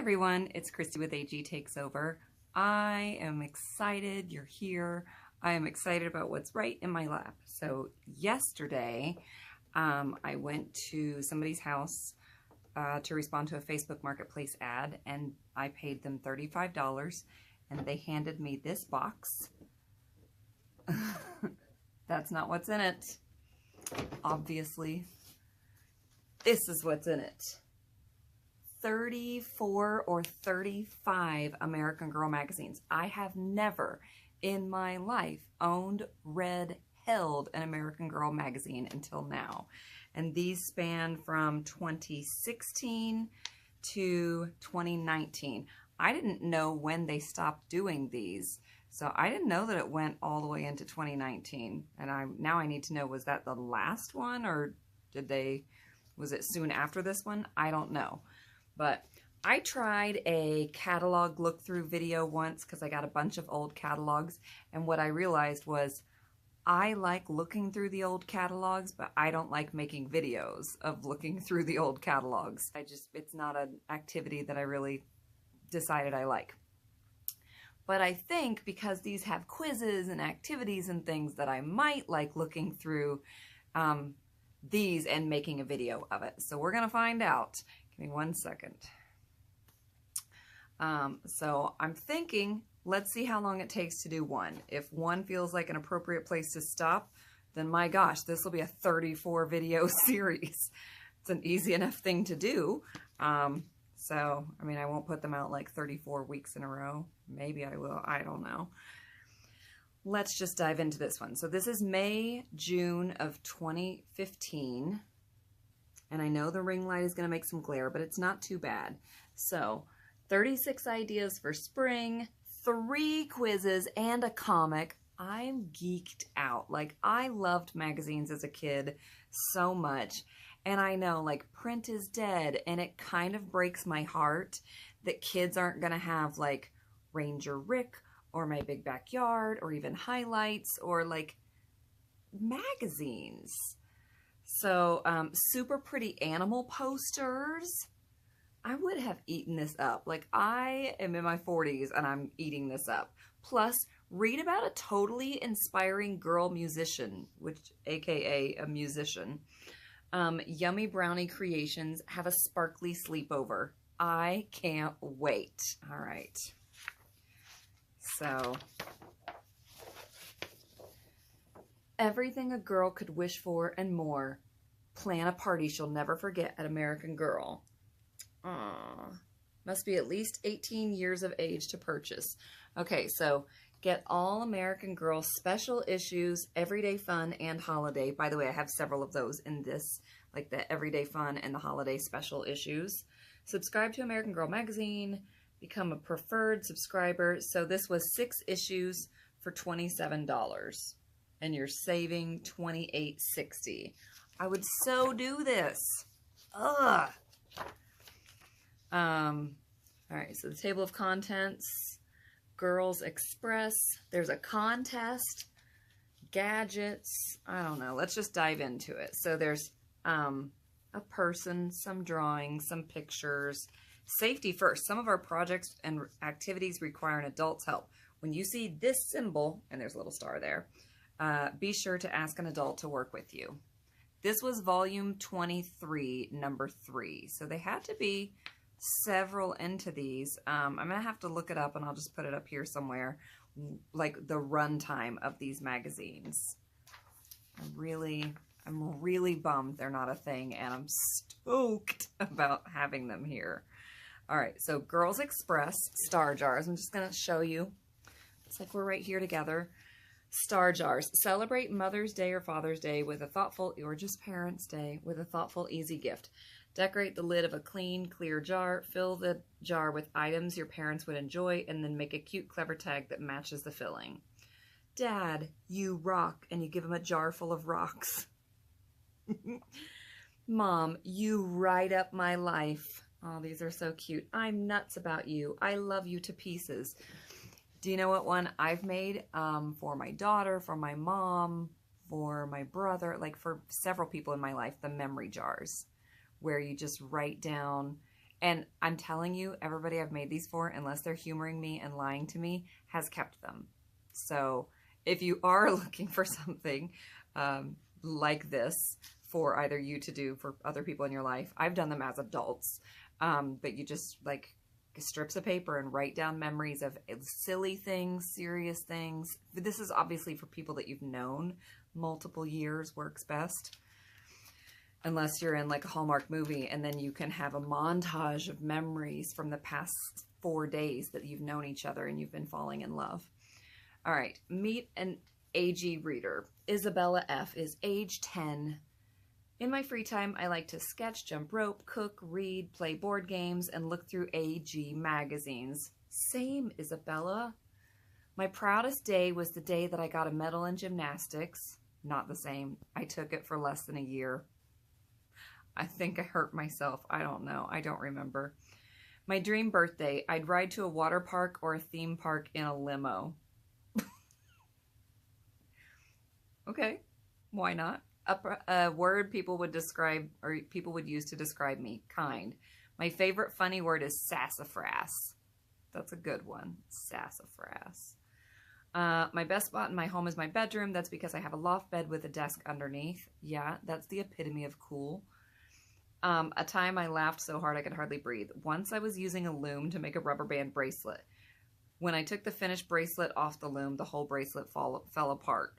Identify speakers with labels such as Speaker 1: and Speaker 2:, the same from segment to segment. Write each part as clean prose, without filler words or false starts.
Speaker 1: everyone, it's Kristie with AG Takes Over. I am excited you're here. I am excited about what's right in my lap. So yesterday, I went to somebody's house to respond to a Facebook Marketplace ad, and I paid them $35, and they handed me this box. That's not what's in it, obviously. This is what's in it. 34 or 35 American Girl magazines. I have never in my life owned, read, held an American Girl magazine until now. And these span from 2016 to 2019. I didn't know when they stopped doing these. So I didn't know that it went all the way into 2019. And now I need to know, was that the last one, or was it soon after this one? I don't know. But I tried a catalog look-through video once because I got a bunch of old catalogs, and what I realized was I like looking through the old catalogs, but I don't like making videos of looking through the old catalogs. It's not an activity that I really decided I like. But I think because these have quizzes and activities and things, that I might like looking through these and making a video of it. So we're going to find out. Give me 1 second. So I'm thinking, let's see how long it takes to do one. If one feels like an appropriate place to stop, then my gosh, this will be a 34 video series. It's an easy enough thing to do. So, I mean, I won't put them out like 34 weeks in a row. Maybe I will. I don't know. Let's just dive into this one. So this is May, June of 2015. And I know the ring light is going to make some glare, but it's not too bad. So 36 ideas for spring, 3 quizzes, and a comic. I'm geeked out. Like, I loved magazines as a kid so much. And I know, like, print is dead, and it kind of breaks my heart that kids aren't going to have, like, Ranger Rick or My Big Backyard or even highlights or, like, magazines. So, super pretty animal posters. I would have eaten this up. Like, I am in my 40s and I'm eating this up. Plus, read about a totally inspiring girl musician, aka a musician. Yummy Brownie Creations, have a sparkly sleepover. I can't wait. All right. So, everything a girl could wish for and more. Plan a party she'll never forget at American Girl. Aww. Must be at least 18 years of age to purchase. Okay, so get all American Girl special issues, Everyday Fun, and Holiday. By the way, I have several of those in this, like the Everyday Fun and the Holiday special issues. Subscribe to American Girl magazine. Become a preferred subscriber. So this was 6 issues for $27. And you're saving $28.60. I would so do this. Ugh. All right, so the table of contents, Girls Express, there's a contest, gadgets, I don't know, let's just dive into it. So there's a person, some drawings, some pictures. Safety first. Some of our projects and activities require an adult's help. When you see this symbol, and there's a little star there, be sure to ask an adult to work with you. This was volume 23, number 3. So they had to be several into these. I'm going to have to look it up, and I'll just put it up here somewhere, like the runtime of these magazines. I'm really bummed they're not a thing, and I'm stoked about having them here. All right, so Girls Express Star Jars. I'm just going to show you. It's like we're right here together. Star jars. Celebrate Mother's Day or Father's Day with a thoughtful, or just Parents' Day, with a thoughtful, easy gift. Decorate the lid of a clean, clear jar. Fill the jar with items your parents would enjoy, and then make a cute, clever tag that matches the filling. Dad, you rock, and you give him a jar full of rocks. Mom, you light up my life. Oh, these are so cute. I'm nuts about you. I love you to pieces. Do you know what one I've made for my daughter, for my mom, for my brother, like for several people in my life, the memory jars, where you just write down And I'm telling you, everybody I've made these for, unless they're humoring me and lying to me, has kept them. So if you are looking for something like this for either you to do for other people in your life, I've done them as adults. But you just like strips of paper and write down memories of silly things, serious things. But this is obviously for people that you've known multiple years, works best. Unless you're in like a Hallmark movie, and then you can have a montage of memories from the past 4 days that you've known each other and you've been falling in love. All right, meet an AG reader. Isabella F. is age 10. In my free time, I like to sketch, jump rope, cook, read, play board games, and look through AG magazines. Same, Isabella. My proudest day was the day that I got a medal in gymnastics. Not the same. I took it for less than a year. I think I hurt myself. I don't know. I don't remember. My dream birthday, I'd ride to a water park or a theme park in a limo. Okay, why not? A word people would describe, or people would use to describe me, kind. My favorite funny word is sassafras. That's a good one, sassafras. My best spot in my home is my bedroom. That's because I have a loft bed with a desk underneath. Yeah, that's the epitome of cool. A time I laughed so hard I could hardly breathe. Once I was using a loom to make a rubber band bracelet. When I took the finished bracelet off the loom, the whole bracelet fell apart.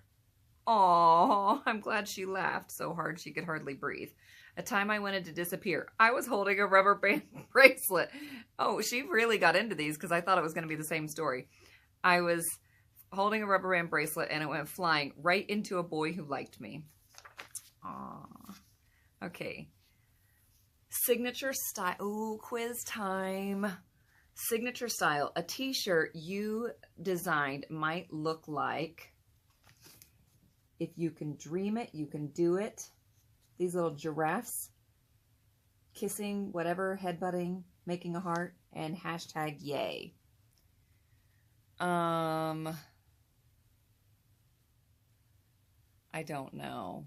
Speaker 1: Aww, I'm glad she laughed so hard she could hardly breathe. A time I wanted to disappear. I was holding a rubber band bracelet. Oh, she really got into these because I thought it was going to be the same story. I was holding a rubber band bracelet and it went flying right into a boy who liked me. Aww. Okay. Signature style. Ooh, quiz time. Signature style. A t-shirt you designed might look like, if you can dream it, you can do it. These little giraffes kissing, whatever, headbutting, making a heart, and hashtag yay. I don't know.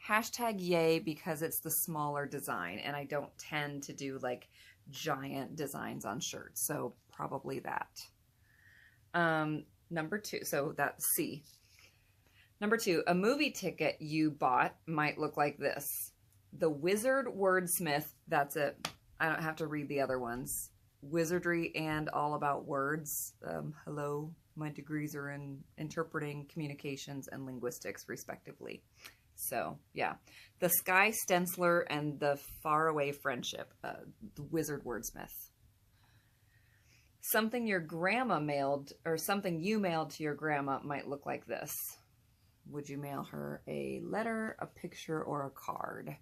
Speaker 1: Hashtag yay because it's the smaller design and I don't tend to do like giant designs on shirts. So probably that. Number 2. So that's C. Number 2, a movie ticket you bought might look like this. The Wizard Wordsmith, that's it. I don't have to read the other ones. Wizardry and All About Words. Hello, my degrees are in interpreting, communications, and linguistics, respectively. So, yeah. The Sky Stenciler and the Faraway Friendship. The Wizard Wordsmith. Something your grandma mailed, or something you mailed to your grandma might look like this. Would you mail her a letter, a picture, or a card?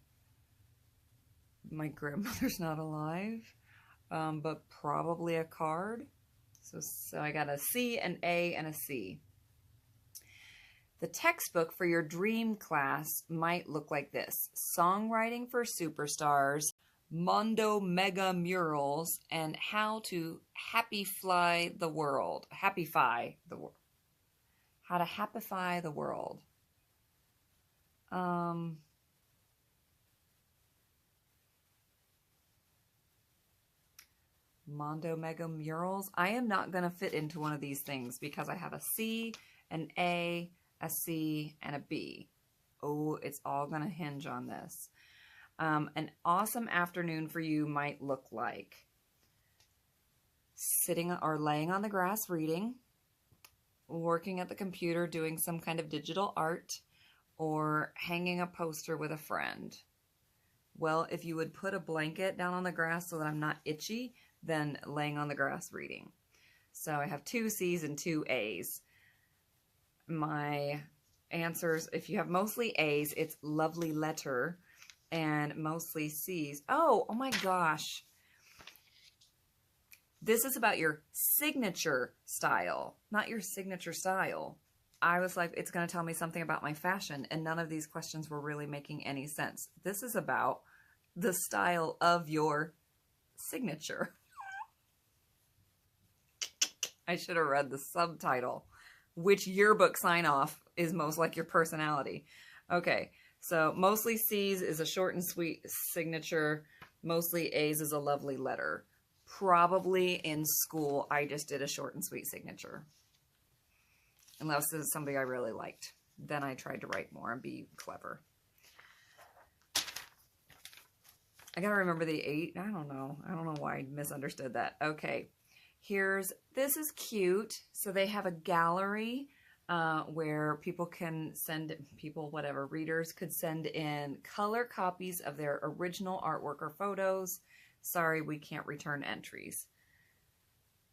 Speaker 1: My grandmother's not alive, but probably a card. So I got a C, an A, and a C. The textbook for your dream class might look like this. Songwriting for Superstars, Mondo Mega Murals, and How to Happify the World. Happify the world. How to happify the world. Mondo Mega Murals. I am not going to fit into one of these things because I have a C, an A, a C, and a B. Oh, it's all going to hinge on this. An awesome afternoon for you might look like sitting or laying on the grass reading, working at the computer doing some kind of digital art, or hanging a poster with a friend. Well, if you would put a blanket down on the grass so that I'm not itchy, then laying on the grass reading. So I have 2 C's and 2 A's. My answers, if you have mostly A's, it's lovely letter, and mostly C's. Oh my gosh. This is about your signature style, not your signature style. I was like, it's going to tell me something about my fashion, and none of these questions were really making any sense. This is about the style of your signature. I should have read the subtitle. Which yearbook sign-off is most like your personality? Okay, so mostly C's is a short and sweet signature. Mostly A's is a lovely letter. Probably in school, I just did a short and sweet signature. Unless this is somebody I really liked. Then I tried to write more and be clever. I gotta remember the 8. I don't know. I don't know why I misunderstood that. Okay. This is cute. So they have a gallery where readers could send in color copies of their original artwork or photos. Sorry, we can't return entries.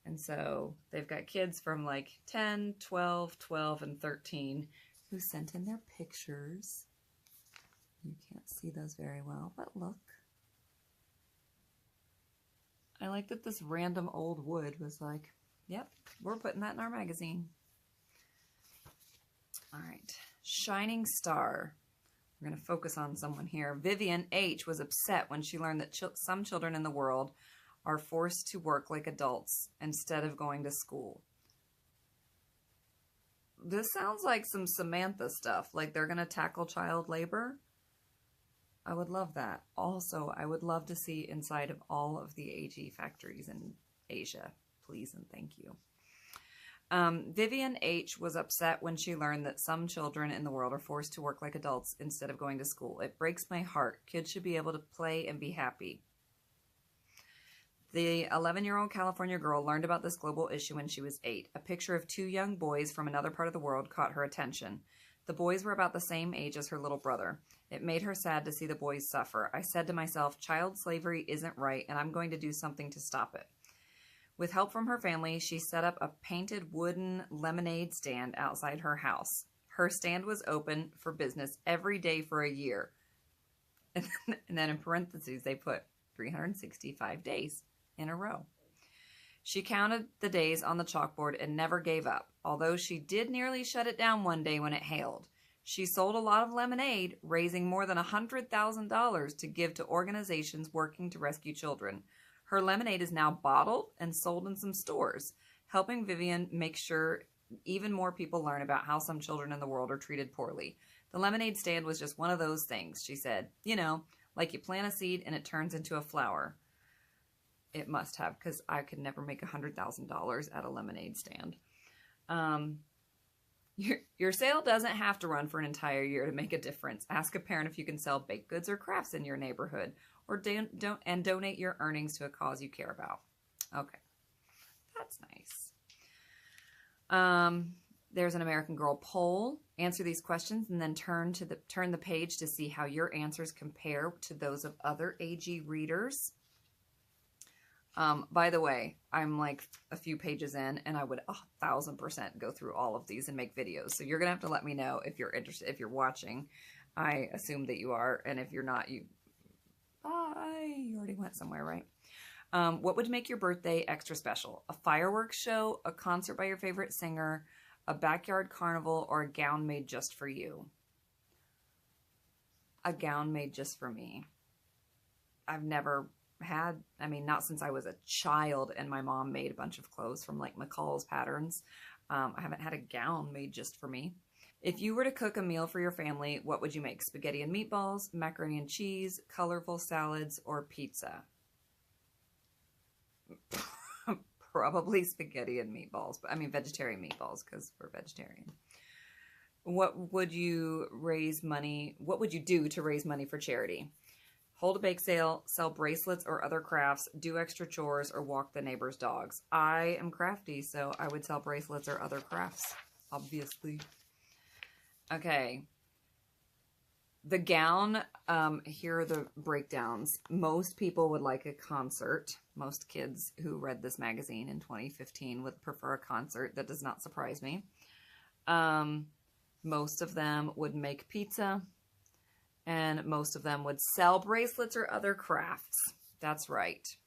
Speaker 1: And so they've got kids from like 10, 12, 12, and 13 who sent in their pictures. You can't see those very well, but look. I like that this random old wood was like, yep, we're putting that in our magazine. All right, Shining Star. We're going to focus on someone here. Vivian H. was upset when she learned that some children in the world are forced to work like adults instead of going to school. This sounds like some Samantha stuff, like they're going to tackle child labor. I would love that. Also, I would love to see inside of all of the AG factories in Asia. Please and thank you. Vivian H. was upset when she learned that some children in the world are forced to work like adults instead of going to school. It breaks my heart. Kids should be able to play and be happy. The 11-year-old California girl learned about this global issue when she was 8. A picture of 2 young boys from another part of the world caught her attention. The boys were about the same age as her little brother. It made her sad to see the boys suffer. I said to myself, child slavery isn't right, and I'm going to do something to stop it. With help from her family, she set up a painted wooden lemonade stand outside her house. Her stand was open for business every day for a year. And then in parentheses, they put 365 days in a row. She counted the days on the chalkboard and never gave up, although she did nearly shut it down one day when it hailed. She sold a lot of lemonade, raising more than $100,000 to give to organizations working to rescue children. Her lemonade is now bottled and sold in some stores, helping Vivian make sure even more people learn about how some children in the world are treated poorly. The lemonade stand was just one of those things, she said. You know, like you plant a seed and it turns into a flower. It must have, because I could never make $100,000 at a lemonade stand. Your sale doesn't have to run for an entire year to make a difference. Ask a parent if you can sell baked goods or crafts in your neighborhood, or donate your earnings to a cause you care about. Okay, that's nice. There's an American Girl poll. Answer these questions and then turn the page to see how your answers compare to those of other AG readers. By the way, I'm like a few pages in, and I would 1,000% go through all of these and make videos. So you're gonna have to let me know if you're interested, if you're watching. I assume that you are, and if you're not, you already went somewhere, right? What would make your birthday extra special? A fireworks show, a concert by your favorite singer, a backyard carnival, or a gown made just for you? A gown made just for me. I've never had, not since I was a child and my mom made a bunch of clothes from like McCall's patterns. I haven't had a gown made just for me. If you were to cook a meal for your family, what would you make? Spaghetti and meatballs, macaroni and cheese, colorful salads, or pizza? Probably spaghetti and meatballs. Vegetarian meatballs, because we're vegetarian. What would you do to raise money for charity? Hold a bake sale, sell bracelets or other crafts, do extra chores, or walk the neighbor's dogs. I am crafty, so I would sell bracelets or other crafts, obviously. Okay. The gown, here are the breakdowns. Most people would like a concert. Most kids who read this magazine in 2015 would prefer a concert. That does not surprise me. Most of them would make pizza. And most of them would sell bracelets or other crafts. That's right.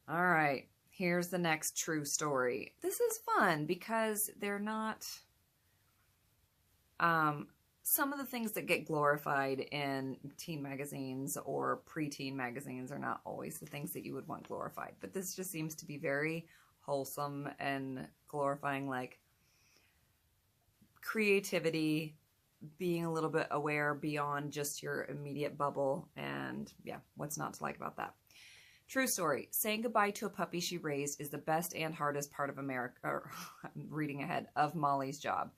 Speaker 1: All right. Here's the next true story. This is fun because they're not... some of the things that get glorified in teen magazines or preteen magazines are not always the things that you would want glorified. But this just seems to be very wholesome and glorifying, like, creativity, being a little bit aware beyond just your immediate bubble. And yeah, what's not to like about that? True story. Saying goodbye to a puppy she raised is the best and hardest part of America, or I'm reading ahead, of Molly's job.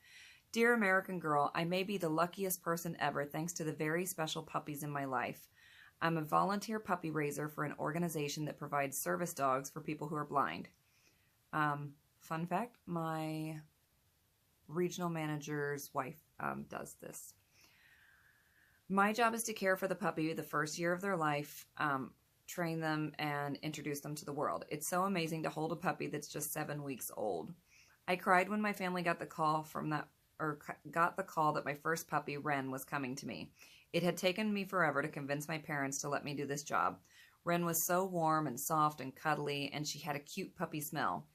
Speaker 1: Dear American girl, I may be the luckiest person ever thanks to the very special puppies in my life. I'm a volunteer puppy raiser for an organization that provides service dogs for people who are blind. Fun fact, my regional manager's wife does this. My job is to care for the puppy the first year of their life, train them, and introduce them to the world. It's so amazing to hold a puppy that's just 7 weeks old. I cried when my family got the call that my first puppy, Wren, was coming to me. It had taken me forever to convince my parents to let me do this job. Wren was so warm and soft and cuddly, and she had a cute puppy smell.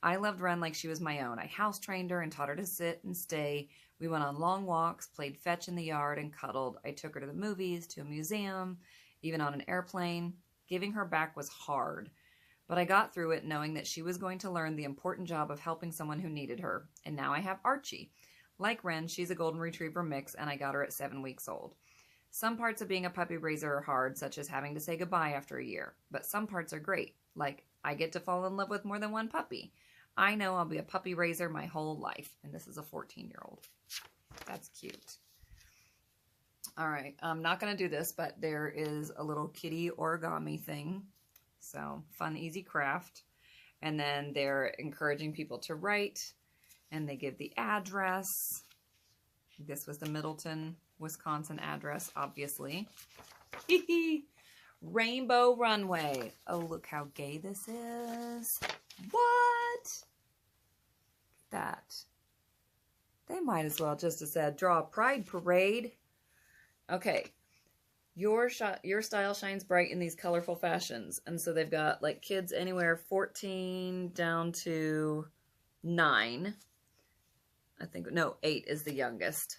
Speaker 1: I loved Wren like she was my own. I house-trained her and taught her to sit and stay. We went on long walks, played fetch in the yard, and cuddled. I took her to the movies, to a museum, even on an airplane. Giving her back was hard, but I got through it knowing that she was going to learn the important job of helping someone who needed her. And now I have Archie. Like Wren, she's a golden retriever mix, and I got her at 7 weeks old. Some parts of being a puppy raiser are hard, such as having to say goodbye after a year, but some parts are great, like I get to fall in love with more than one puppy. I know I'll be a puppy raiser my whole life, and this is a 14-year-old. That's cute. All right, I'm not going to do this, but there is a little kitty origami thing, so fun, easy craft, and then they're encouraging people to write, and they give the address. This was the Middleton, Wisconsin address, obviously. Rainbow Runway. Oh, look how gay this is. What? That. They might as well just have said, draw a pride parade. Okay. Your style shines bright in these colorful fashions. And so they've got like kids anywhere 14 down to 9. I think, no, 8 is the youngest.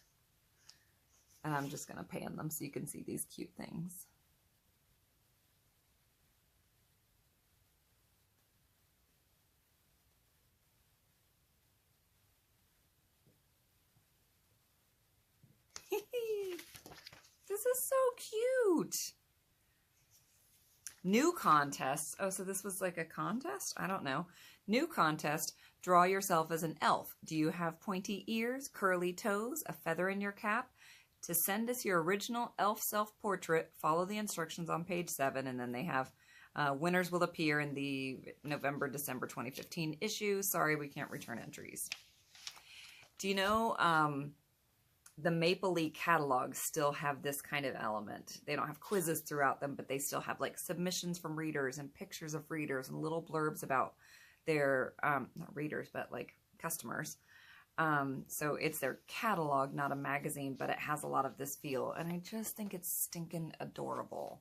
Speaker 1: And I'm just going to pan them so you can see these cute things. This is so cute. New contests. Oh, so this was like a contest? I don't know. New contest. Draw yourself as an elf. Do you have pointy ears, curly toes, a feather in your cap? To send us your original elf self-portrait, follow the instructions on page 7, and then they have winners will appear in the November-December 2015 issue. Sorry, we can't return entries. Do you know the Maple Leaf catalogs still have this kind of element? They don't have quizzes throughout them, but they still have like submissions from readers and pictures of readers and little blurbs about their, not readers, but like customers. So it's their catalog, not a magazine, but it has a lot of this feel. And I just think it's stinking adorable.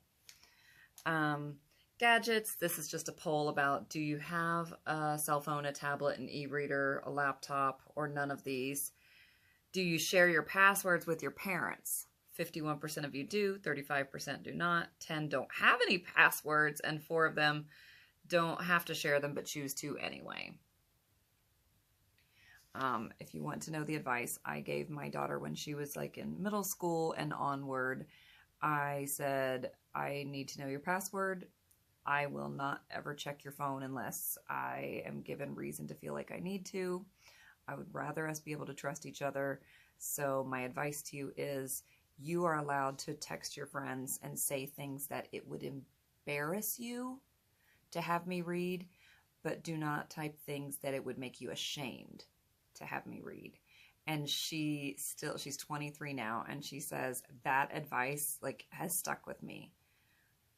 Speaker 1: Gadgets. This is just a poll about, do you have a cell phone, a tablet, an e-reader, a laptop, or none of these? Do you share your passwords with your parents? 51% of you do, 35% do not, 10 don't have any passwords, and 4 of them don't have to share them but choose to anyway. If you want to know the advice I gave my daughter when she was like in middle school and onward, I said, I need to know your password. I will not ever check your phone unless I am given reason to feel like I need to. I would rather us be able to trust each other. So my advice to you is you are allowed to text your friends and say things that it would embarrass you to have me read, but do not type things that it would make you ashamed to have me read. And she's 23 now, and she says that advice like has stuck with me.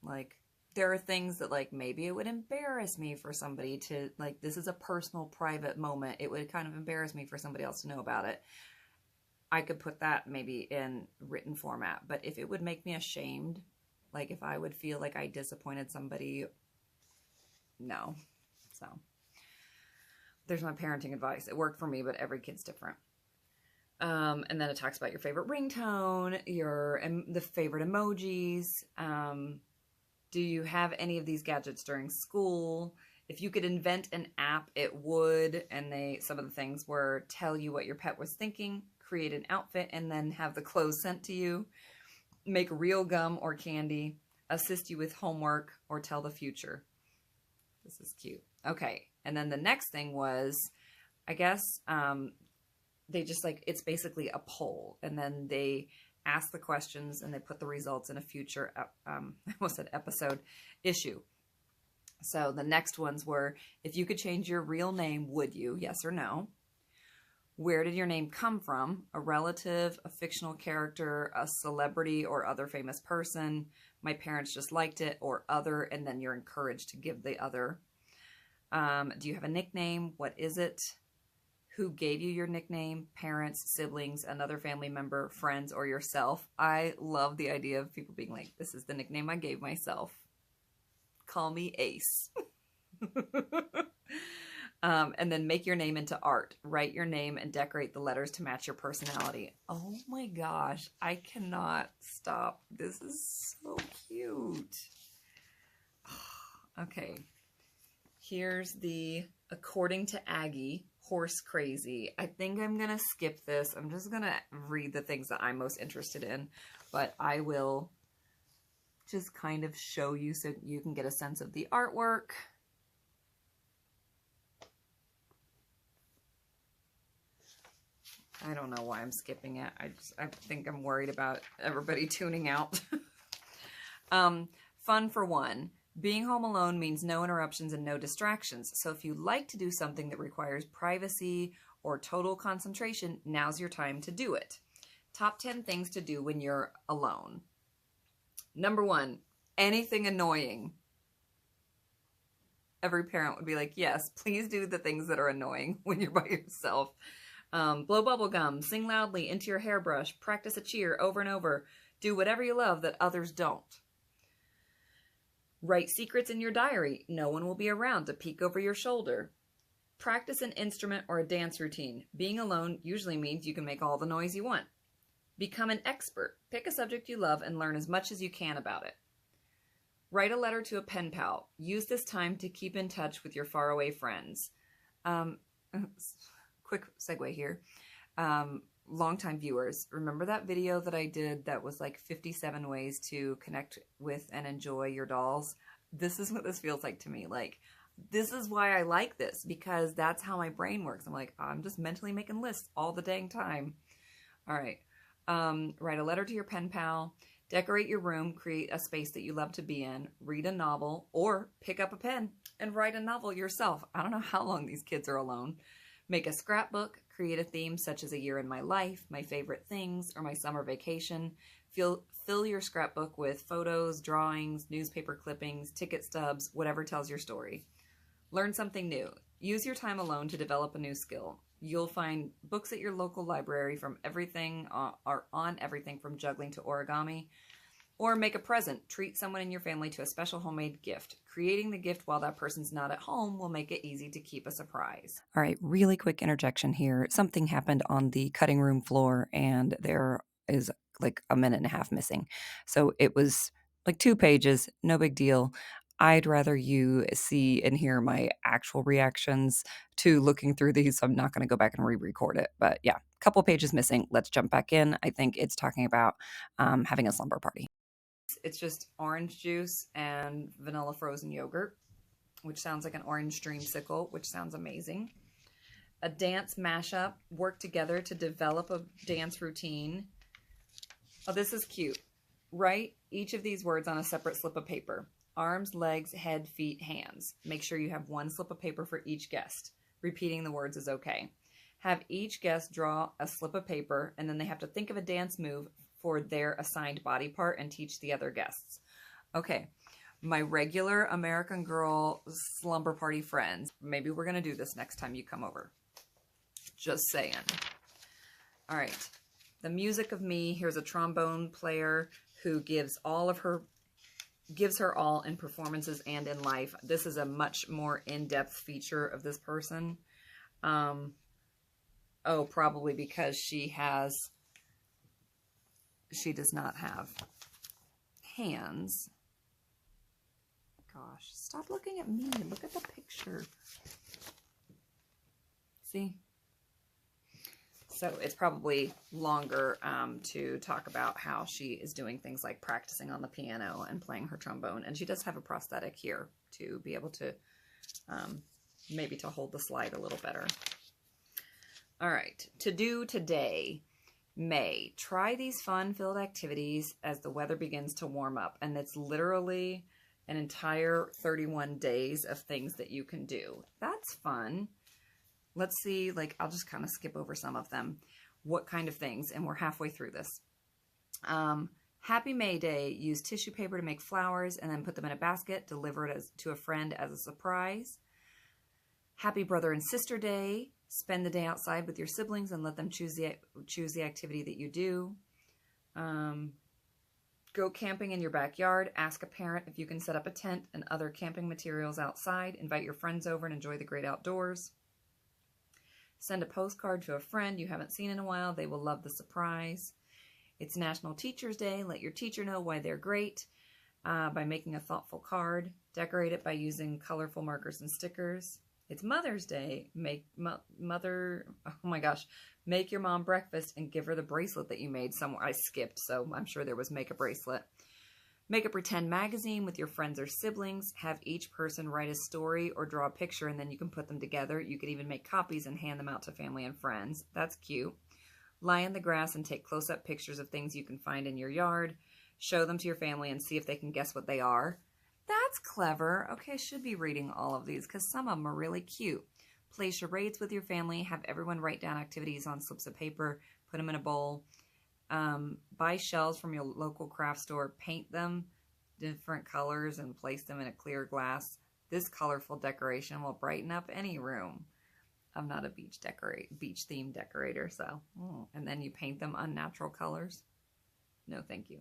Speaker 1: Like, there are things that like maybe it would embarrass me for somebody to, like, this is a personal private moment. It would kind of embarrass me for somebody else to know about it. I could put that maybe in written format, but if it would make me ashamed, like if I would feel like I disappointed somebody, no. So there's my parenting advice. It worked for me, but every kid's different. And then it talks about your favorite ringtone, the favorite emojis. Do you have any of these gadgets during school? If you could invent an app, it would. And some of the things were tell you what your pet was thinking, create an outfit and then have the clothes sent to you, make real gum or candy, assist you with homework, or tell the future. This is cute. Okay, and then the next thing was, I guess, they just like, it's basically a poll, and then they ask the questions and they put the results in a future, I almost said episode, issue. So the next ones were, if you could change your real name, would you? Yes or no? Where did your name come from? A relative, a fictional character, a celebrity or other famous person. My parents just liked it, or other, and then you're encouraged to give the other. Do you have a nickname? What is it? Who gave you your nickname? Parents, siblings, another family member, friends, or yourself? I love the idea of people being like, this is the nickname I gave myself. Call me Ace. And then make your name into art. Write your name and decorate the letters to match your personality. Oh my gosh, I cannot stop. This is so cute. Okay, here's the, according to Aggie, horse crazy. I think I'm gonna skip this. I'm just gonna read the things that I'm most interested in, but I will just kind of show you so you can get a sense of the artwork. I don't know why I'm skipping it. I think I'm worried about everybody tuning out. Fun for one. Being home alone means no interruptions and no distractions. So if you like to do something that requires privacy or total concentration, now's your time to do it. Top 10 things to do when you're alone. Number 1, anything annoying. Every parent would be like, yes, please do the things that are annoying when you're by yourself. Blow bubble gum, sing loudly into your hairbrush, practice a cheer over and over. Do whatever you love that others don't. Write secrets in your diary. No one will be around to peek over your shoulder. Practice an instrument or a dance routine. Being alone usually means you can make all the noise you want. Become an expert. Pick a subject you love and learn as much as you can about it. Write a letter to a pen pal. Use this time to keep in touch with your faraway friends. Quick segue here. Longtime viewers, remember that video that I did that was like 57 ways to connect with and enjoy your dolls? This is what this feels like to me. Like, this is why I like this, because that's how my brain works. I'm like, I'm just mentally making lists all the dang time. All right. Write a letter to your pen pal. Decorate your room. Create a space that you love to be in. Read a novel, or pick up a pen and write a novel yourself. I don't know how long these kids are alone. Make a scrapbook. Create a theme such as a year in my life, my favorite things, or my summer vacation. Fill your scrapbook with photos, drawings, newspaper clippings, ticket stubs, whatever tells your story. Learn something new. Use your time alone to develop a new skill. You'll find books at your local library from everything, or on everything from juggling to origami. Or make a present. Treat someone in your family to a special homemade gift. Creating the gift while that person's not at home will make it easy to keep a surprise. All right, really quick interjection here. Something happened on the cutting room floor, and there is like a minute and a half missing. So it was like 2 pages, no big deal. I'd rather you see and hear my actual reactions to looking through these. So I'm not going to go back and re-record it. But yeah, a couple pages missing. Let's jump back in. I think it's talking about having a slumber party. It's just orange juice and vanilla frozen yogurt, which sounds like an orange dreamsicle, which sounds amazing. A dance mashup. Work together to develop a dance routine. Oh, this is cute. Write each of these words on a separate slip of paper. Arms, legs, head, feet, hands. Make sure you have 1 slip of paper for each guest. Repeating the words is okay. Have each guest draw a slip of paper, and then they have to think of a dance move for their assigned body part and teach the other guests. Okay, my regular American Girl slumber party friends, maybe we're going to do this next time you come over. Just saying. All right, the music of me. Here's a trombone player who gives her all in performances and in life. This is a much more in-depth feature of this person. Oh, probably because she does not have hands. Gosh, stop looking at me. Look at the picture. See? So it's probably longer to talk about how she is doing things like practicing on the piano and playing her trombone. And she does have a prosthetic here to be able to maybe to hold the slide a little better. All right, to do today. May. Try these fun-filled activities as the weather begins to warm up. And it's literally an entire 31 days of things that you can do. That's fun. Let's see, like, I'll just kind of skip over some of them. What kind of things? And we're halfway through this. Happy May Day. Use tissue paper to make flowers and then put them in a basket. Deliver it to a friend as a surprise. Happy Brother and Sister Day. Spend the day outside with your siblings and let them choose the activity that you do. Go camping in your backyard. Ask a parent if you can set up a tent and other camping materials outside. Invite your friends over and enjoy the great outdoors. Send a postcard to a friend you haven't seen in a while. They will love the surprise. It's National Teachers Day. Let your teacher know why they're great by making a thoughtful card. Decorate it by using colorful markers and stickers. It's Mother's Day. Make your mom breakfast and give her the bracelet that you made somewhere. I skipped, so I'm sure there was make a bracelet. Make a pretend magazine with your friends or siblings. Have each person write a story or draw a picture, and then you can put them together. You could even make copies and hand them out to family and friends. That's cute. Lie in the grass and take close-up pictures of things you can find in your yard. Show them to your family and see if they can guess what they are. That's clever. Okay, I should be reading all of these because some of them are really cute. Play charades with your family. Have everyone write down activities on slips of paper. Put them in a bowl. Buy shells from your local craft store. Paint them different colors and place them in a clear glass. This colorful decoration will brighten up any room. I'm not a beach theme decorator, so. And then you paint them unnatural colors. No, thank you.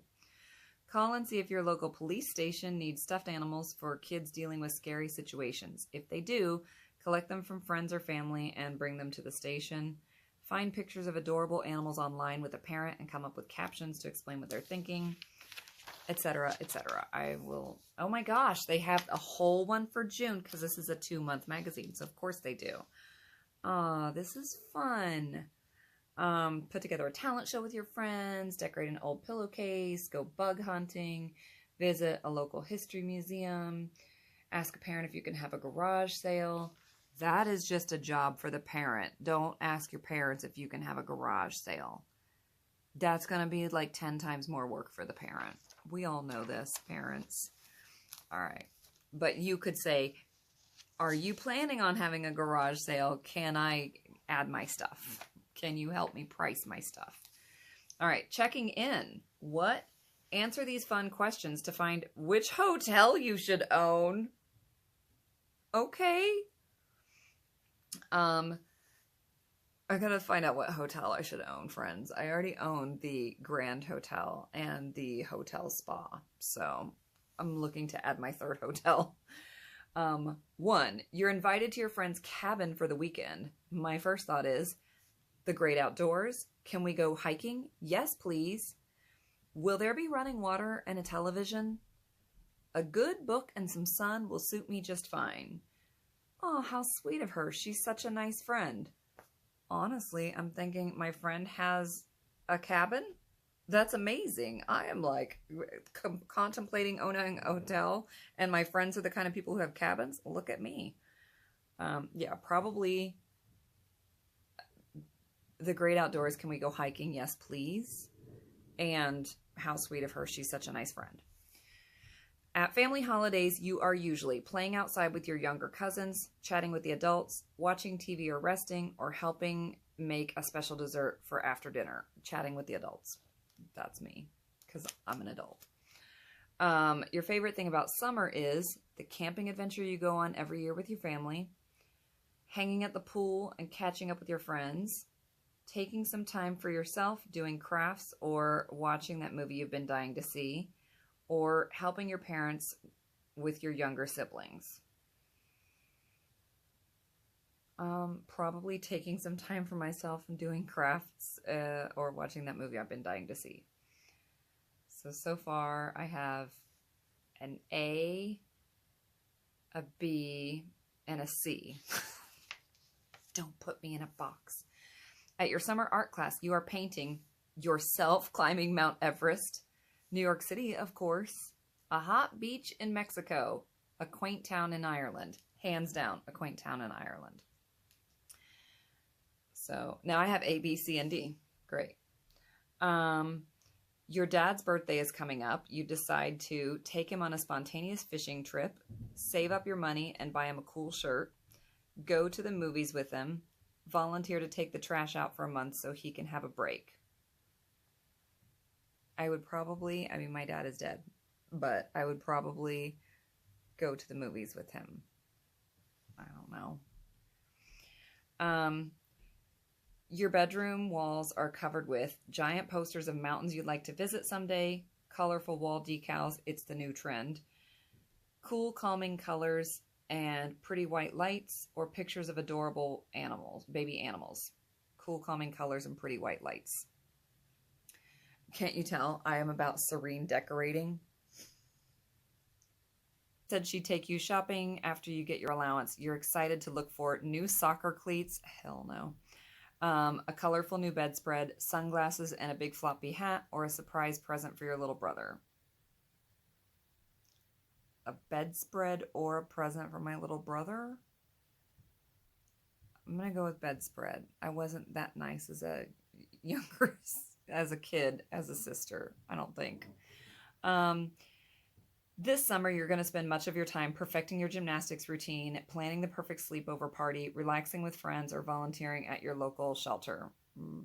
Speaker 1: Call and see if your local police station needs stuffed animals for kids dealing with scary situations. If they do, collect them from friends or family and bring them to the station. Find pictures of adorable animals online with a parent and come up with captions to explain what they're thinking, etc., etc. I will... Oh my gosh, they have a whole one for June because this is a 2-month magazine, so of course they do. This is fun. Put together a talent show with your friends, decorate an old pillowcase, go bug hunting, visit a local history museum, ask a parent if you can have a garage sale. That is just a job for the parent. Don't ask your parents if you can have a garage sale. That's going to be like 10 times more work for the parent. We all know this, parents. All right. But you could say, are you planning on having a garage sale? Can I add my stuff? Can you help me price my stuff? All right, checking in. What? Answer these fun questions to find which hotel you should own. Okay. I gotta find out what hotel I should own, friends. I already own the Grand Hotel and the Hotel Spa, so I'm looking to add my third hotel. 1, you're invited to your friend's cabin for the weekend. My first thought is, the great outdoors. Can we go hiking? Yes, please. Will there be running water and a television? A good book and some sun will suit me just fine. Oh, how sweet of her. She's such a nice friend. Honestly, I'm thinking my friend has a cabin? That's amazing. I am like contemplating owning a hotel, and my friends are the kind of people who have cabins. Look at me. Yeah, probably the great outdoors. Can we go hiking? Yes, please. And how sweet of her. She's such a nice friend. At family holidays, you are usually playing outside with your younger cousins, chatting with the adults, watching TV or resting, or helping make a special dessert for after dinner, chatting with the adults. That's me, because I'm an adult. Your favorite thing about summer is the camping adventure you go on every year with your family, hanging at the pool and catching up with your friends, taking some time for yourself, doing crafts or watching that movie you've been dying to see, or helping your parents with your younger siblings. Probably taking some time for myself and doing crafts or watching that movie I've been dying to see. So far I have an A, a B, and a C. Don't put me in a box. At your summer art class, you are painting yourself climbing Mount Everest, New York City, of course, a hot beach in Mexico, a quaint town in Ireland. Hands down, a quaint town in Ireland. So now I have A, B, C, and D. Great. Your dad's birthday is coming up. You decide to take him on a spontaneous fishing trip, save up your money and buy him a cool shirt, go to the movies with him, volunteer to take the trash out for a month so he can have a break. I would probably, I mean, my dad is dead, but I would probably go to the movies with him. I don't know. Your bedroom walls are covered with giant posters of mountains you'd like to visit someday, colorful wall decals, it's the new trend, cool, calming colors, and pretty white lights, or pictures of adorable animals, baby animals. Cool, calming colors and pretty white lights. Can't you tell I am about serene decorating? Said she'd take you shopping after you get your allowance. You're excited to look for new soccer cleats. Hell no. A colorful new bedspread, sunglasses, and a big floppy hat, or a surprise present for your little brother. A bedspread or a present for my little brother? I'm going to go with bedspread. I wasn't that nice as a younger, as a kid, as a sister, I don't think. This summer, you're going to spend much of your time perfecting your gymnastics routine, planning the perfect sleepover party, relaxing with friends, or volunteering at your local shelter.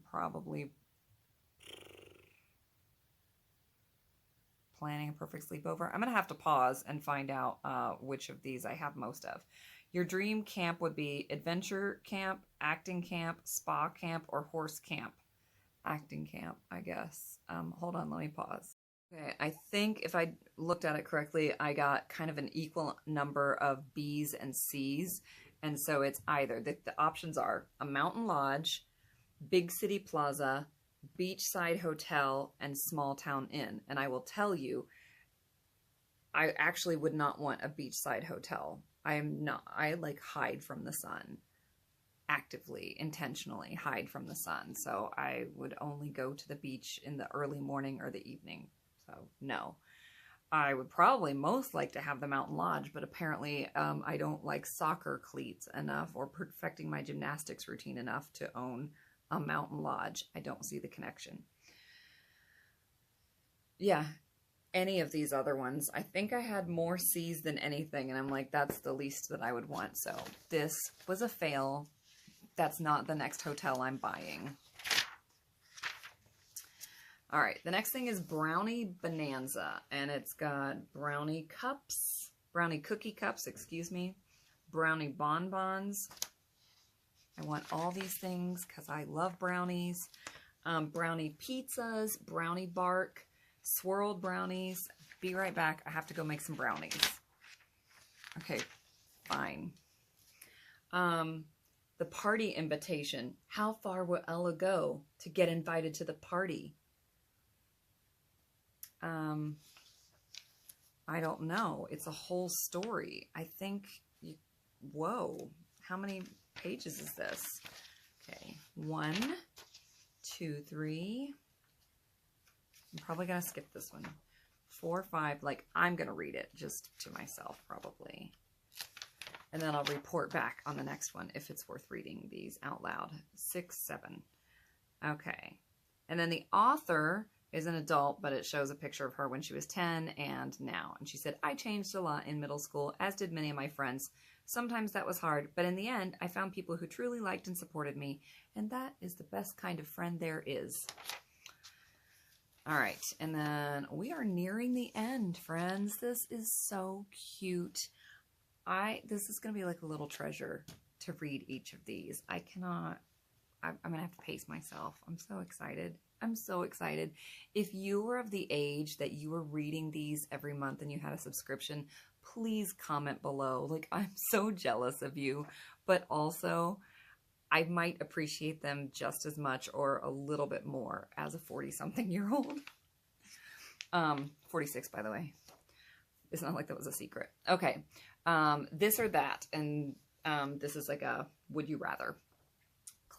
Speaker 1: Probably planning a perfect sleepover. I'm going to have to pause and find out which of these I have most of. Your dream camp would be adventure camp, acting camp, spa camp, or horse camp. Acting camp, I guess. Hold on, let me pause. Okay, I think if I looked at it correctly, I got kind of an equal number of B's and C's. And so it's either, the options are a mountain lodge, big city plaza, beachside hotel, and small town inn. And I will tell you, I actually would not want a beachside hotel. I like hide from the sun. Actively, intentionally hide from the sun. So I would only go to the beach in the early morning or the evening. So no. I would probably most like to have the mountain lodge, but apparently I don't like soccer cleats enough or perfecting my gymnastics routine enough to own a mountain lodge. I don't see the connection. Yeah, any of these other ones. I think I had more C's than anything, and I'm like, that's the least that I would want. So this was a fail. That's not the next hotel I'm buying. All right, the next thing is Brownie Bonanza, and it's got brownie cups, brownie cookie cups, excuse me, brownie bonbons. I want all these things because I love brownies. Brownie pizzas, brownie bark, swirled brownies. Be right back. I have to go make some brownies. Okay, fine. The party invitation. How far will Ella go to get invited to the party? I don't know. It's a whole story. I think, whoa, how many pages is this? Okay, 1, 2, 3. I'm probably going to skip this one. 4, 5, like I'm going to read it just to myself probably. And then I'll report back on the next one if it's worth reading these out loud. 6, 7. Okay. And then the author is an adult, but it shows a picture of her when she was 10 and now. And she said, I changed a lot in middle school, as did many of my friends. Sometimes that was hard, but in the end, I found people who truly liked and supported me, and that is the best kind of friend there is. All right, and then we are nearing the end, friends. This is so cute. This is going to be like a little treasure to read each of these. I'm going to have to pace myself. I'm so excited. I'm so excited. If you were of the age that you were reading these every month and you had a subscription, please comment below. Like, I'm so jealous of you, but also I might appreciate them just as much or a little bit more as a 40-something-year-old. 46, by the way. It's not like that was a secret. Okay. This or that. And this is like a would you rather.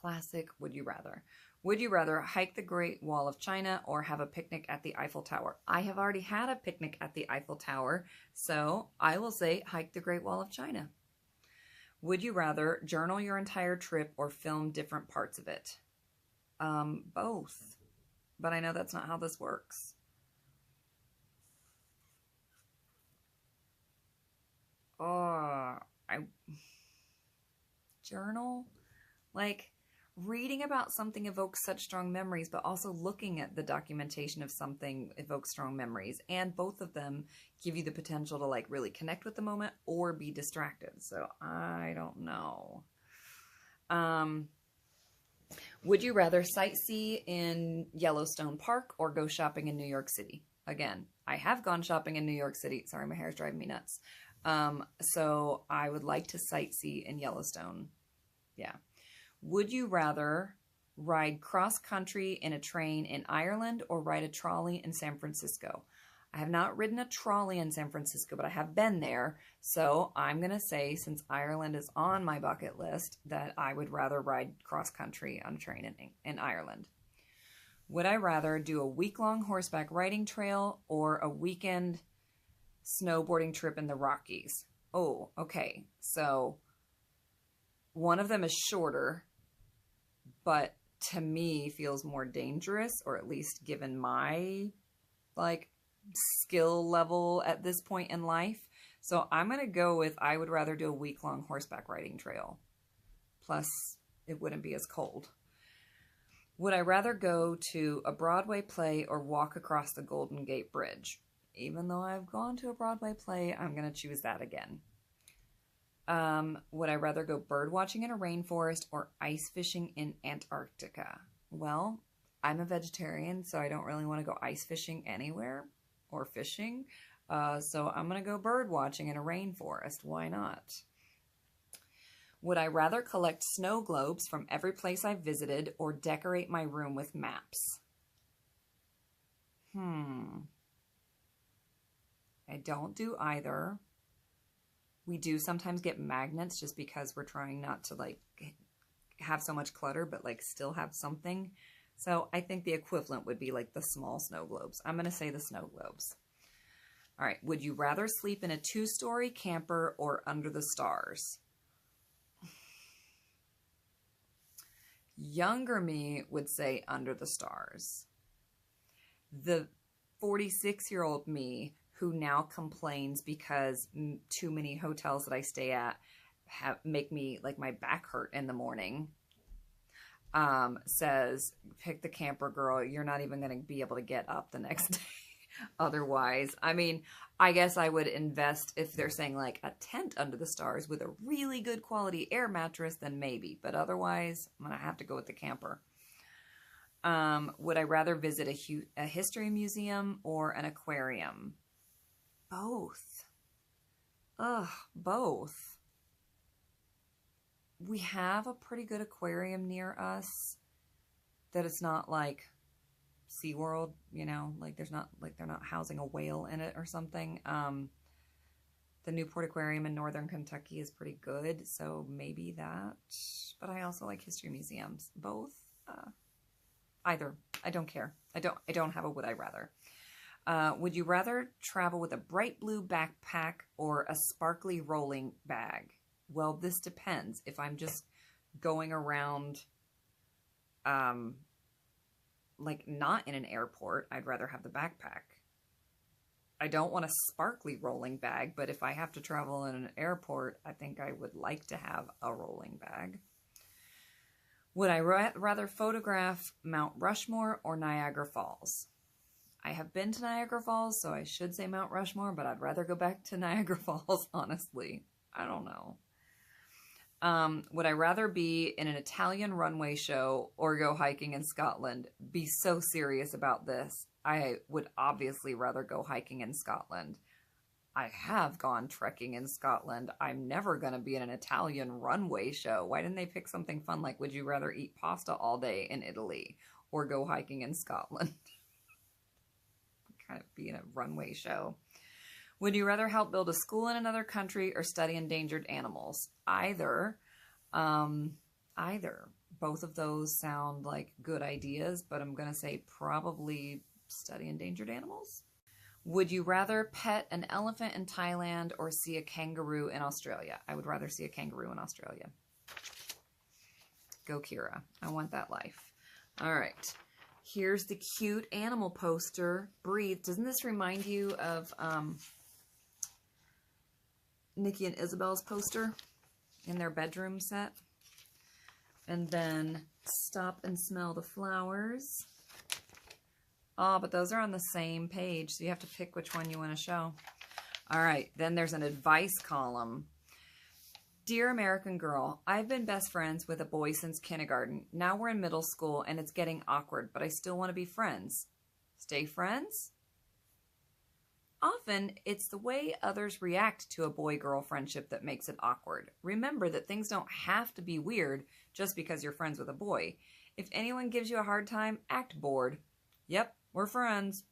Speaker 1: classic would you rather. Would you rather hike the Great Wall of China or have a picnic at the Eiffel Tower? I have already had a picnic at the Eiffel Tower, so I will say hike the Great Wall of China. Would you rather journal your entire trip or film different parts of it? Both. But I know that's not how this works. I journal? Like, reading about something evokes such strong memories, but also looking at the documentation of something evokes strong memories. And both of them give you the potential to like really connect with the moment or be distracted. So I don't know. Would you rather sightsee in Yellowstone Park or go shopping in New York City? Again, I have gone shopping in New York City. Sorry, my hair is driving me nuts. So I would like to sightsee in Yellowstone. Yeah. Would you rather ride cross-country in a train in Ireland or ride a trolley in San Francisco? I have not ridden a trolley in San Francisco, but I have been there. So I'm going to say, since Ireland is on my bucket list, that I would rather ride cross-country on a train in Ireland. Would I rather do a week-long horseback riding trail or a weekend snowboarding trip in the Rockies? Oh, okay. So one of them is shorter, but to me feels more dangerous, or at least given my like skill level at this point in life. So I'm going to go with I would rather do a week-long horseback riding trail. Plus, it wouldn't be as cold. Would I rather go to a Broadway play or walk across the Golden Gate Bridge? Even though I've gone to a Broadway play, I'm going to choose that again. Would I rather go bird watching in a rainforest or ice fishing in Antarctica? Well, I'm a vegetarian, so I don't really want to go ice fishing anywhere or fishing. So I'm going to go bird watching in a rainforest. Why not? Would I rather collect snow globes from every place I've visited or decorate my room with maps? I don't do either. We do sometimes get magnets just because we're trying not to like have so much clutter, but like still have something. So I think the equivalent would be like the small snow globes. I'm going to say the snow globes. All right. Would you rather sleep in a 2-story camper or under the stars? Younger me would say under the stars. The 46-year-old me who now complains because too many hotels that I stay at make me like my back hurt in the morning, says, pick the camper, girl. You're not even going to be able to get up the next day otherwise. I mean, I guess I would invest if they're saying like a tent under the stars with a really good quality air mattress, then maybe. But otherwise, I'm going to have to go with the camper. Would I rather visit a history museum or an aquarium? Both. Both. We have a pretty good aquarium near us that it's not like SeaWorld, you know, like there's not like they're not housing a whale in it or something. The Newport Aquarium in Northern Kentucky is pretty good, so maybe that. But I also like history museums. Both. Either. I don't care. I don't have a would I rather. Would you rather travel with a bright blue backpack or a sparkly rolling bag? Well, this depends. If I'm just going around, like not in an airport, I'd rather have the backpack. I don't want a sparkly rolling bag, but if I have to travel in an airport, I think I would like to have a rolling bag. Would I rather photograph Mount Rushmore or Niagara Falls? I have been to Niagara Falls, so I should say Mount Rushmore, but I'd rather go back to Niagara Falls, honestly. I don't know. Would I rather be in an Italian runway show or go hiking in Scotland? Be so serious about this. I would obviously rather go hiking in Scotland. I have gone trekking in Scotland. I'm never going to be in an Italian runway show. Why didn't they pick something fun like, would you rather eat pasta all day in Italy or go hiking in Scotland? Kind of be in a runway show. Would you rather help build a school in another country or study endangered animals? Either. Both of those sound like good ideas, but I'm going to say probably study endangered animals. Would you rather pet an elephant in Thailand or see a kangaroo in Australia? I would rather see a kangaroo in Australia. Go Kira. I want that life. All right. Here's the cute animal poster. Breathe. Doesn't this remind you of Nikki and Isabel's poster in their bedroom set? And then Stop and Smell the Flowers. Oh, but those are on the same page, so you have to pick which one you want to show. All right, then there's an advice column. Dear American Girl, I've been best friends with a boy since kindergarten. Now we're in middle school and it's getting awkward, but I still want to be friends. Stay friends? Often, it's the way others react to a boy-girl friendship that makes it awkward. Remember that things don't have to be weird just because you're friends with a boy. If anyone gives you a hard time, act bored. Yep, we're friends.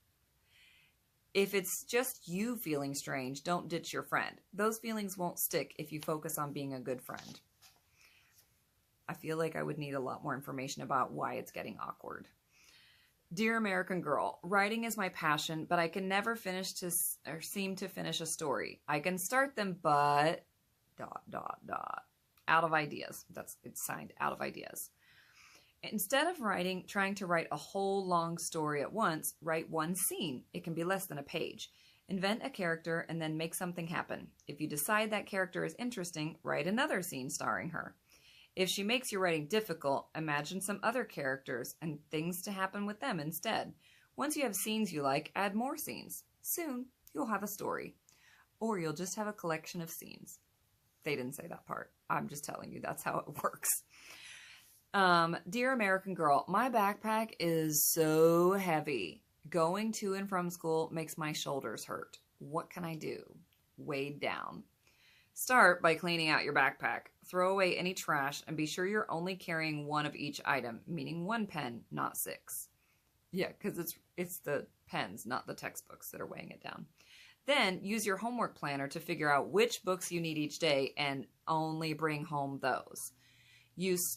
Speaker 1: If it's just you feeling strange, don't ditch your friend. Those feelings won't stick if you focus on being a good friend. I feel like I would need a lot more information about why it's getting awkward. Dear American Girl, writing is my passion, but I can never seem to finish a story. I can start them, but ... Out of ideas. It's signed out of ideas. Instead of trying to write a whole long story at once, write one scene. It can be less than a page. Invent a character and then make something happen. If you decide that character is interesting, write another scene starring her. If she makes your writing difficult, imagine some other characters and things to happen with them instead. Once you have scenes you like, add more scenes. Soon, you'll have a story. Or you'll just have a collection of scenes. They didn't say that part. I'm just telling you that's how it works. Dear American Girl, my backpack is so heavy. Going to and from school makes my shoulders hurt. What can I do? Weighed down. Start by cleaning out your backpack. Throw away any trash and be sure you're only carrying one of each item, meaning one pen, not 6. Yeah, because it's the pens, not the textbooks that are weighing it down. Then use your homework planner to figure out which books you need each day and only bring home those. Use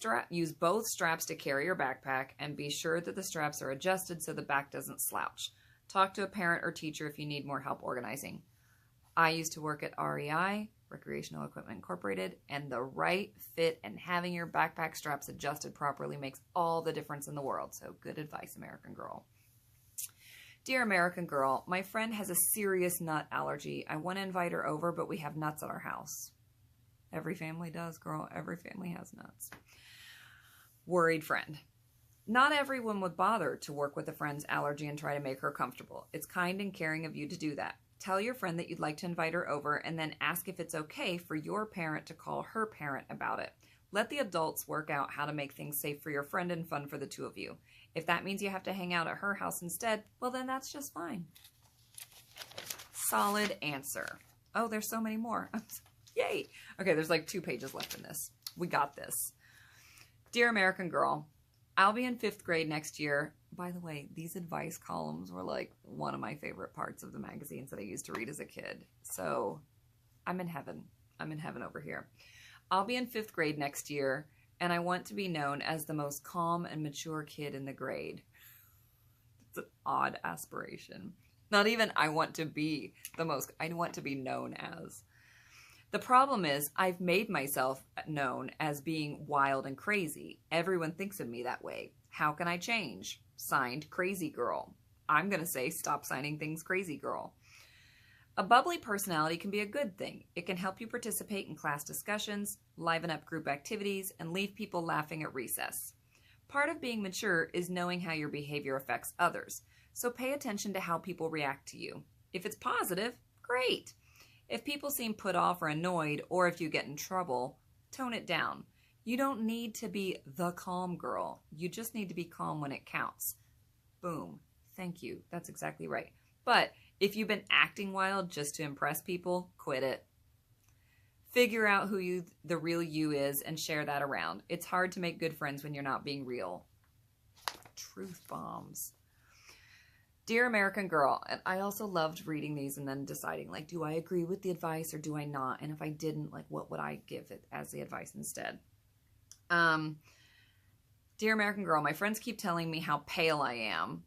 Speaker 1: both straps to carry your backpack and be sure that the straps are adjusted so the back doesn't slouch. Talk to a parent or teacher if you need more help organizing. I used to work at REI, Recreational Equipment Incorporated, and the right fit and having your backpack straps adjusted properly makes all the difference in the world. So good advice, American Girl. Dear American Girl, my friend has a serious nut allergy. I want to invite her over, but we have nuts at our house. Every family does, girl. Every family has nuts. Worried friend. Not everyone would bother to work with a friend's allergy and try to make her comfortable. It's kind and caring of you to do that. Tell your friend that you'd like to invite her over and then ask if it's okay for your parent to call her parent about it. Let the adults work out how to make things safe for your friend and fun for the two of you. If that means you have to hang out at her house instead, well then that's just fine. Solid answer. Oh, there's so many more. Yay. Okay, there's like 2 pages left in this. We got this. Dear American Girl, I'll be in 5th grade next year. By the way, these advice columns were like one of my favorite parts of the magazines that I used to read as a kid. So I'm in heaven. I'm in heaven over here. I'll be in 5th grade next year, and I want to be known as the most calm and mature kid in the grade. It's an odd aspiration. Not even I want to be the most, I want to be known as. The problem is I've made myself known as being wild and crazy. Everyone thinks of me that way. How can I change? Signed, Crazy Girl. I'm going to say stop signing things, Crazy Girl. A bubbly personality can be a good thing. It can help you participate in class discussions, liven up group activities, and leave people laughing at recess. Part of being mature is knowing how your behavior affects others. So pay attention to how people react to you. If it's positive, great. If people seem put off or annoyed, or if you get in trouble, tone it down. You don't need to be the calm girl. You just need to be calm when it counts. Boom. Thank you. That's exactly right. But if you've been acting wild just to impress people, quit it. Figure out who the real you is and share that around. It's hard to make good friends when you're not being real. Truth bombs. Dear American Girl, and I also loved reading these and then deciding, like, do I agree with the advice or do I not? And if I didn't, like, what would I give it as the advice instead? Dear American Girl, my friends keep telling me how pale I am.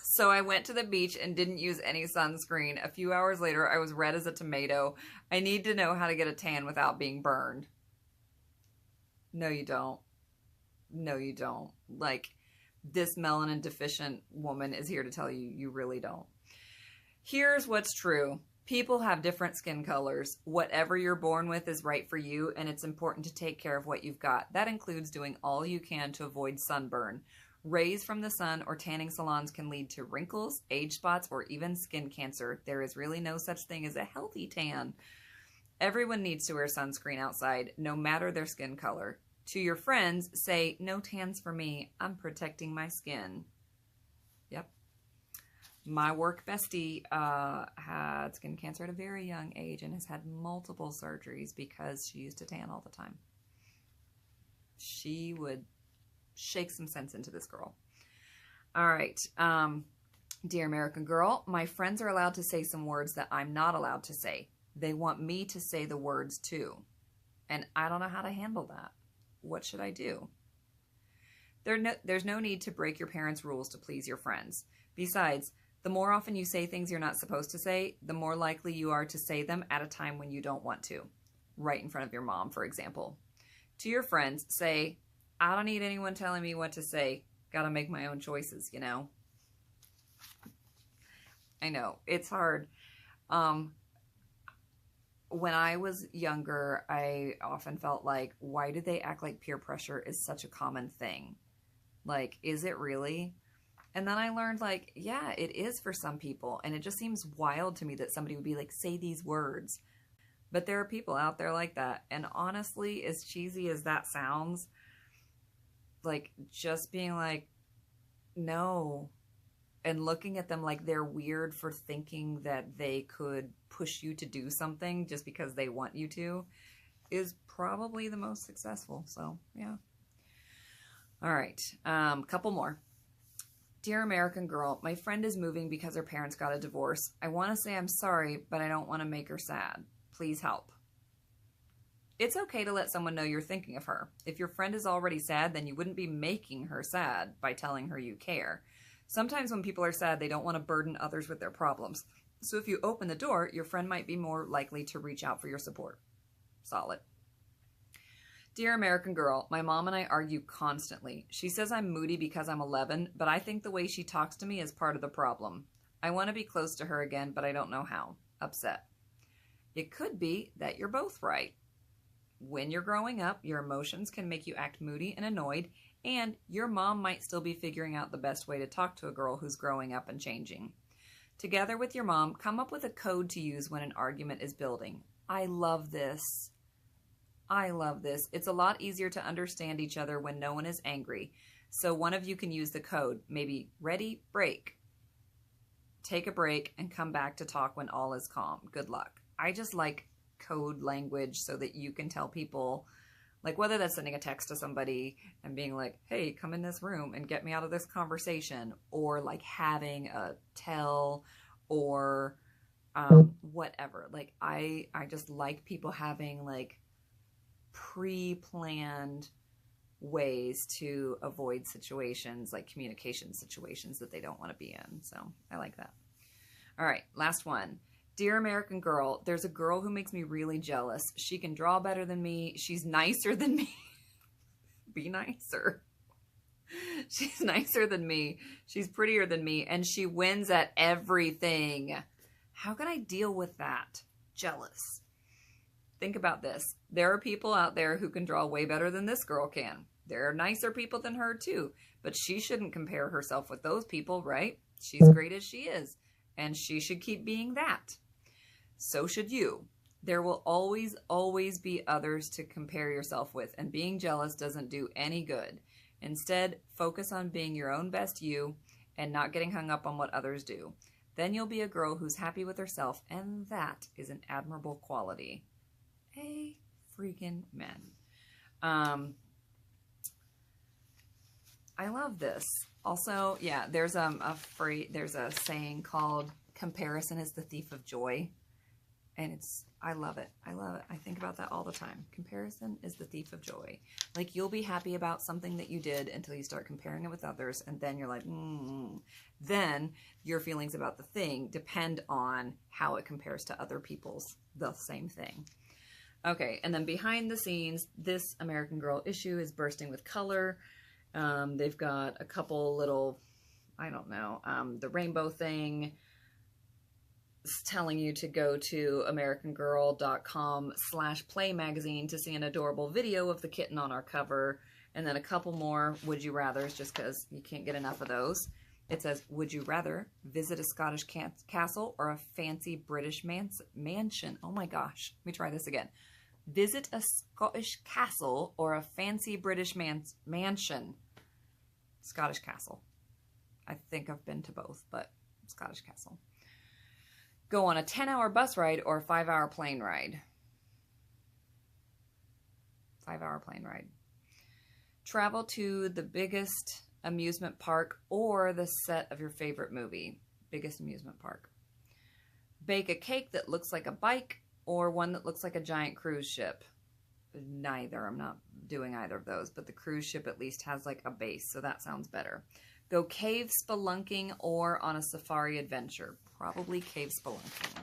Speaker 1: So I went to the beach and didn't use any sunscreen. A few hours later, I was red as a tomato. I need to know how to get a tan without being burned. No, you don't. No, you don't. Like, this melanin deficient woman is here to tell you, you really don't. Here's what's true. People have different skin colors. Whatever you're born with is right for you, and it's important to take care of what you've got. That includes doing all you can to avoid sunburn. Rays from the sun or tanning salons can lead to wrinkles, age spots, or even skin cancer. There is really no such thing as a healthy tan. Everyone needs to wear sunscreen outside, no matter their skin color. To your friends, say, no tans for me. I'm protecting my skin. Yep. My work bestie had skin cancer at a very young age and has had multiple surgeries because she used to tan all the time. She would shake some sense into this girl. All right. Dear American Girl, my friends are allowed to say some words that I'm not allowed to say. They want me to say the words too. And I don't know how to handle that. What should I do? There's no need to break your parents' rules to please your friends. Besides, the more often you say things you're not supposed to say, the more likely you are to say them at a time when you don't want to. Right in front of your mom, for example. To your friends, say, I don't need anyone telling me what to say. Gotta make my own choices, you know? I know, it's hard. When I was younger, I often felt like, why do they act like peer pressure is such a common thing? Like, is it really? And then I learned, like, yeah, it is for some people. And it just seems wild to me that somebody would be like, say these words. But there are people out there like that. And honestly, as cheesy as that sounds, like, just being like, no, and looking at them like they're weird for thinking that they could push you to do something just because they want you to is probably the most successful. So, yeah. All right. Couple more. Dear American Girl, my friend is moving because her parents got a divorce. I want to say I'm sorry, but I don't want to make her sad. Please help. It's okay to let someone know you're thinking of her. If your friend is already sad, then you wouldn't be making her sad by telling her you care. Sometimes when people are sad, they don't want to burden others with their problems. So if you open the door, your friend might be more likely to reach out for your support. Solid. Dear American Girl, my mom and I argue constantly. She says I'm moody because I'm 11, but I think the way she talks to me is part of the problem. I want to be close to her again, but I don't know how. Upset. It could be that you're both right. When you're growing up, your emotions can make you act moody and annoyed, and your mom might still be figuring out the best way to talk to a girl who's growing up and changing. Together with your mom, come up with a code to use when an argument is building. I love this. I love this. It's a lot easier to understand each other when no one is angry. So one of you can use the code. Maybe ready, break. Take a break and come back to talk when all is calm. Good luck. I just like code language so that you can tell people, like, whether that's sending a text to somebody and being like, hey, come in this room and get me out of this conversation, or like having a tell, or whatever. Like, I just like people having like pre-planned ways to avoid situations, like communication situations that they don't want to be in. So I like that. All right, last one. Dear American Girl, there's a girl who makes me really jealous. She can draw better than me. She's nicer than me. Be nicer. She's nicer than me. She's prettier than me. And she wins at everything. How can I deal with that? Jealous. Think about this. There are people out there who can draw way better than this girl can. There are nicer people than her too. But she shouldn't compare herself with those people, right? She's great as she is. And she should keep being that. So should you. There will always, always be others to compare yourself with, and being jealous doesn't do any good. Instead, focus on being your own best you and not getting hung up on what others do. Then you'll be a girl who's happy with herself, and that is an admirable quality. A freaking men. I love this. Also, yeah, there's a saying called comparison is the thief of joy. And I love it. I love it. I think about that all the time. Comparison is the thief of joy. Like, you'll be happy about something that you did until you start comparing it with others. And then you're like, Then your feelings about the thing depend on how it compares to other people's the same thing. Okay, and then behind the scenes, this American Girl issue is bursting with color. They've got a couple little, I don't know, the rainbow thing. It's telling you to go to americangirl.com/play magazine to see an adorable video of the kitten on our cover. And then a couple more would you rathers, just because you can't get enough of those. It says, would you rather visit a Scottish castle or a fancy British mansion? Oh my gosh. Let me try this again. Visit a Scottish castle or a fancy British mansion. Scottish castle. I think I've been to both, but Scottish castle. Go on a 10-hour bus ride or a 5-hour plane ride. 5-hour plane ride. Travel to the biggest amusement park or the set of your favorite movie. Biggest amusement park. Bake a cake that looks like a bike or one that looks like a giant cruise ship. Neither. I'm not doing either of those, but the cruise ship at least has like a base, so that sounds better. Go cave spelunking or on a safari adventure. Probably cave spelunking.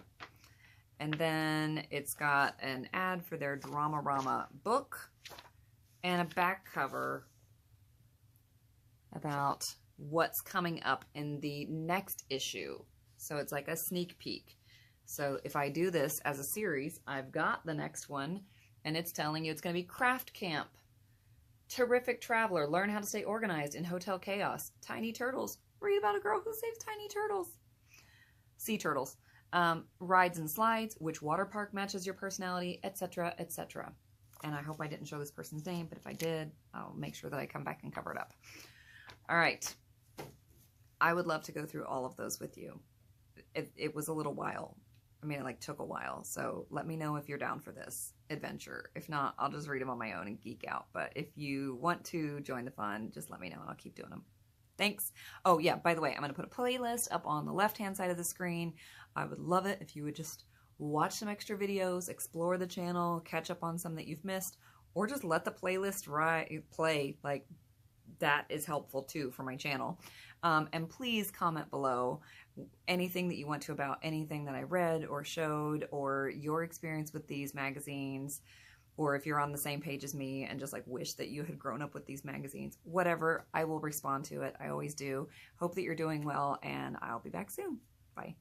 Speaker 1: And then it's got an ad for their Dramarama book and a back cover about what's coming up in the next issue. So it's like a sneak peek. So if I do this as a series, I've got the next one, and it's telling you it's going to be craft camp. Terrific traveler, learn how to stay organized in hotel chaos. Tiny turtles, read about a girl who saves tiny turtles. Sea turtles. Rides and slides, which water park matches your personality, etc., etc. And I hope I didn't show this person's name, but if I did, I'll make sure that I come back and cover it up. All right. I would love to go through all of those with you. It was a little while. I mean, it like took a while. So let me know if you're down for this adventure. If not, I'll just read them on my own and geek out. But if you want to join the fun, just let me know and I'll keep doing them. Thanks. Oh yeah, by the way, I'm going to put a playlist up on the left-hand side of the screen. I would love it if you would just watch some extra videos, explore the channel, catch up on some that you've missed, or just let the playlist play. Like, that is helpful too for my channel. And please comment below anything that you want to about anything that I read or showed, or your experience with these magazines, or if you're on the same page as me and just like wish that you had grown up with these magazines. Whatever, I will respond to it. I always do. Hope that you're doing well, and I'll be back soon. Bye.